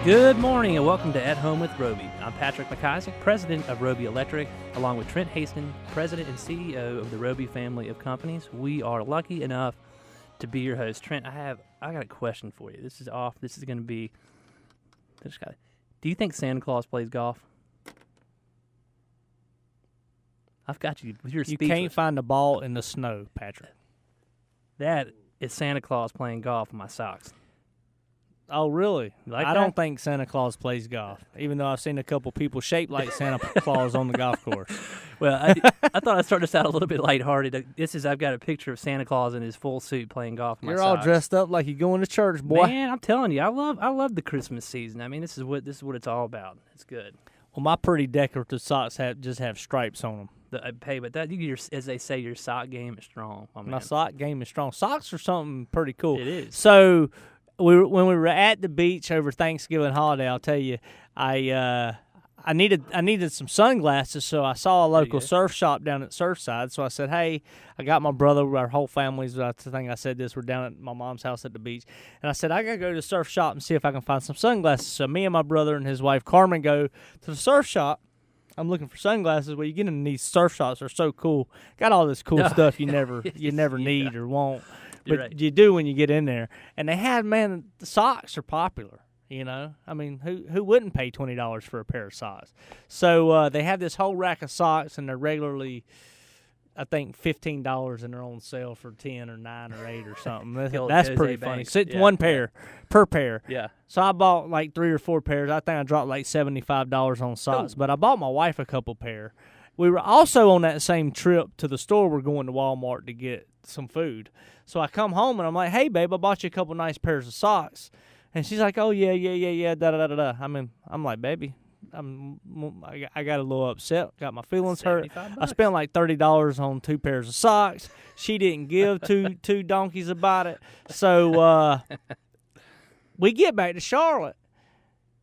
Good morning and welcome to At Home with Roby. I'm Patrick McIsaac, president of Roby Electric, along with Trent Haston, president and CEO of the Roby family of companies. We are lucky enough to be your host. Trent, I got a question for you. This is off. This is going to be. Do you think Santa Claus plays golf? I've got you. You're You speechless. can't find the ball in the snow, Patrick. That is Santa Claus playing golf in my socks. Oh, really? Like I that? don't think Santa Claus plays golf, even though I've seen a couple people shaped like Santa Claus on the golf course. Well, I thought I'd start this out a little bit lighthearted. I've got a picture of Santa Claus in his full suit playing golf in my You're all socks. dressed up like you're going to church, boy. Man, I'm telling you, I love the Christmas season. I mean, this is what it's all about. It's good. Well, my pretty decorative socks just have stripes on them. But as they say, your sock game is strong. My My man. sock game is strong. Socks are something pretty cool. It is. So when we were at the beach over Thanksgiving holiday, I'll tell you, I needed some sunglasses, so I saw a local surf shop down at Surfside. So I said, hey, I got my brother, our whole family's, I think I said this, we're down at my mom's house at the beach. And I said, I got to go to the surf shop and see if I can find some sunglasses. So me and my brother and his wife, Carmen, go to the surf shop. I'm looking for sunglasses. Well, you get in these surf shops, they're so cool. Got all this cool stuff you never need or want. But right. You do when you get in there. And they had, man, the socks are popular. You know, I mean, who wouldn't pay $20 for a pair of socks? So they have this whole rack of socks, and they're regularly, I think, $15, and they're on sale for 10 or 9 or 8 or something. That's pretty funny. So it's one pair per pair. Yeah. So I bought like 3 or 4 pairs. I think I dropped like $75 on socks, but I bought my wife a couple pair. We were also on that same trip to the store. We're going to Walmart to get some food. So I come home and I'm like, hey, babe, I bought you a couple nice pairs of socks. And she's like, oh, yeah, da-da-da-da-da. I mean, I'm like, baby, I got a little upset, got my feelings hurt. I spent like $30 on 2 pairs of socks. She didn't give two donkeys about it. So we get back to Charlotte,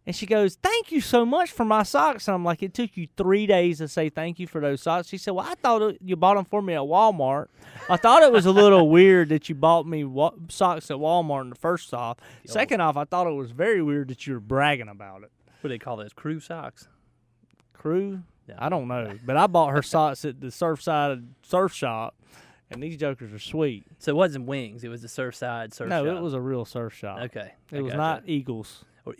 and she goes, thank you so much for my socks. And I'm like, it took you 3 days to say thank you for those socks. She said, well, I thought you bought them for me at Walmart. I thought it was a little weird that you bought me socks at Walmart in the first off. Second off, I thought it was very weird that you were bragging about it. What do they call those? Crew socks? Crew? Yeah. I don't know. But I bought her socks at the Surfside surf shop, and these jokers are sweet. So it wasn't Wings. It was the Surfside surf shop. No, it was a real surf shop. Okay. It was not Eagles. Or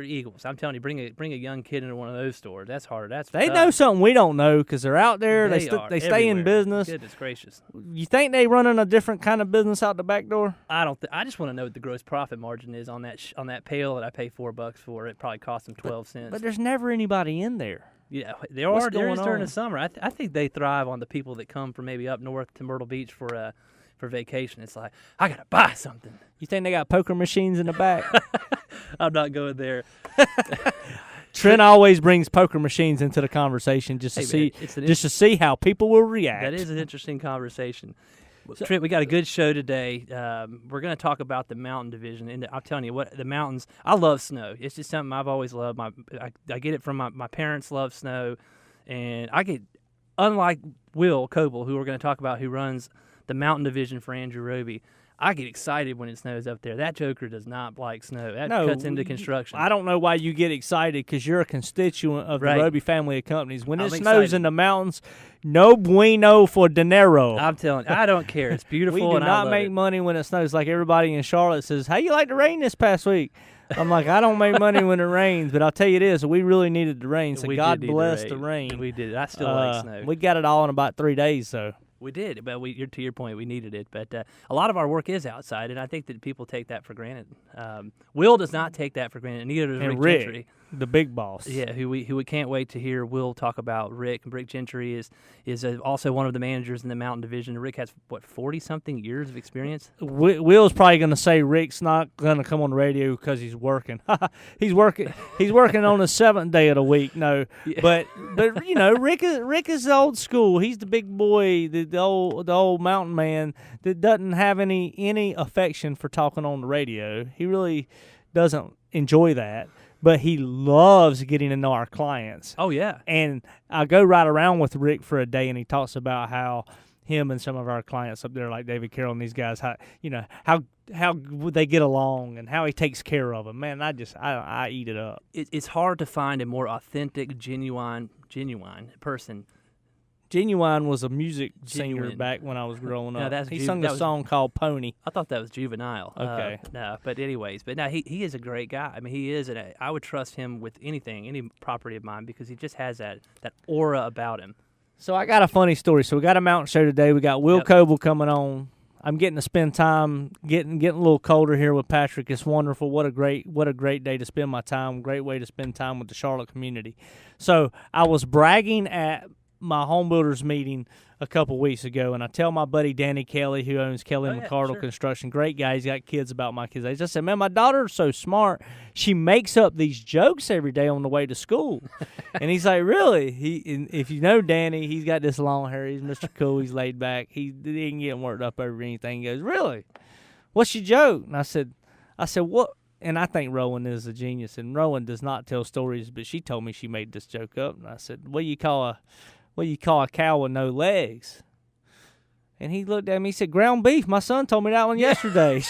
Eagles. I'm telling you, bring a young kid into one of those stores. That's hard. They know something we don't know because they're out there. They stay in everywhere. business. Goodness gracious. You think they running a different kind of business out the back door? I don't. I just want to know what the gross profit margin is on that pail that I pay $4 for. It probably cost them 12 cents. But there's never anybody in there. Yeah, there What's is going during on? the summer. I think they thrive on the people that come from maybe up north to Myrtle Beach for vacation. It's like, I gotta buy something. You think they got poker machines in the back? I'm not going there. Trent always brings poker machines into the conversation just to to see how people will react. That is an interesting conversation. Trent, we got a good show today. We're going to talk about the mountain division, and I'm telling you what, the mountains. I love snow. It's just something I've always loved. I get it from my parents. Love snow, and I get, unlike Will Coble, who we're going to talk about, who runs the mountain division for Andrew Roby. I get excited when it snows up there. That joker does not like snow. That cuts into construction. I don't know why you get excited because you're a constituent of the Right. Roby family of companies. When I'm it snows excited. in the mountains, no bueno for dinero. I'm telling you, I don't care. It's beautiful. We do and I not love make it. money when it snows. Like everybody in Charlotte says, how you like the rain this past week? I'm like, I don't make money when it rains, but I'll tell you this, we really needed the rain, so We God did need bless the rain. We did. I still like snow. We got it all in about 3 days, so. We did, but to your point, we needed it. But a lot of our work is outside, and I think that people take that for granted. Will does not take that for granted, and neither does Rick Gentry. The big boss. Yeah, who we can't wait to hear Will talk about. Rick Gentry is also one of the managers in the Mountain Division. Rick has, 40-something years of experience? Will's probably going to say Rick's not going to come on the radio because he's working. He's working on the 7th day of the week. No, Yeah. but you know, Rick is old school. He's the big boy, the old mountain man that doesn't have any affection for talking on the radio. He really doesn't enjoy that. But he loves getting to know our clients. Oh, yeah. And I go right around with Rick for a day, and he talks about how him and some of our clients up there, like David Carroll and these guys, how would they get along and how he takes care of them. Man, I eat it up. It's hard to find a more authentic, genuine person. Genuine was a music singer back when I was growing up. He sung a song called Pony. I thought that was Juvenile. Okay. No, but anyways, he is a great guy. I mean, he is, and I would trust him with anything, any property of mine, because he just has that aura about him. So I got a funny story. So we got a mountain show today. We got Will Coble coming on. I'm getting to spend time getting a little colder here with Patrick. It's wonderful. What a great day to spend my time. Great way to spend time with the Charlotte community. So I was bragging at my home builders meeting a couple weeks ago, and I tell my buddy Danny Kelly, who owns Kelly McCardle Construction, great guy. He's got kids about my kids' age. I said, man, my daughter's so smart. She makes up these jokes every day on the way to school. And he's like, really? If you know Danny, he's got this long hair. He's Mr. Cool. He's laid back. He didn't get worked up over anything. He goes, really? What's your joke? And I said, what? And I think Rowan is a genius, and Rowan does not tell stories, but she told me she made this joke up. And I said, what do you call a cow with no legs? And he looked at me, he said, ground beef. My son told me that one yesterday.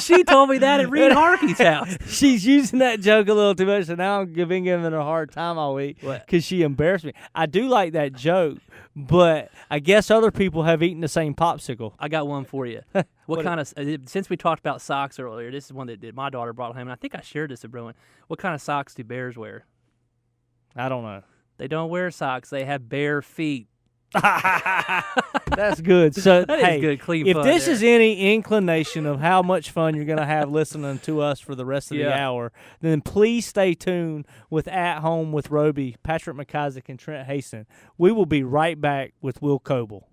She told me that at Reed Harkey's house. She's using that joke a little too much, so now I'm giving her a hard time all week because she embarrassed me. I do like that joke, but I guess other people have eaten the same popsicle. I got one for you. What kind of, since we talked about socks earlier, this is one that my daughter brought home, and I think I shared this with Rowan. What kind of socks do bears wear? I don't know. They don't wear socks. They have bare feet. That's good. So, that is good, clean if fun this there. is any inclination of how much fun you're going to have listening to us for the rest of the hour, then please stay tuned with At Home with Roby, Patrick McIsaac, and Trent Haston. We will be right back with Will Coble.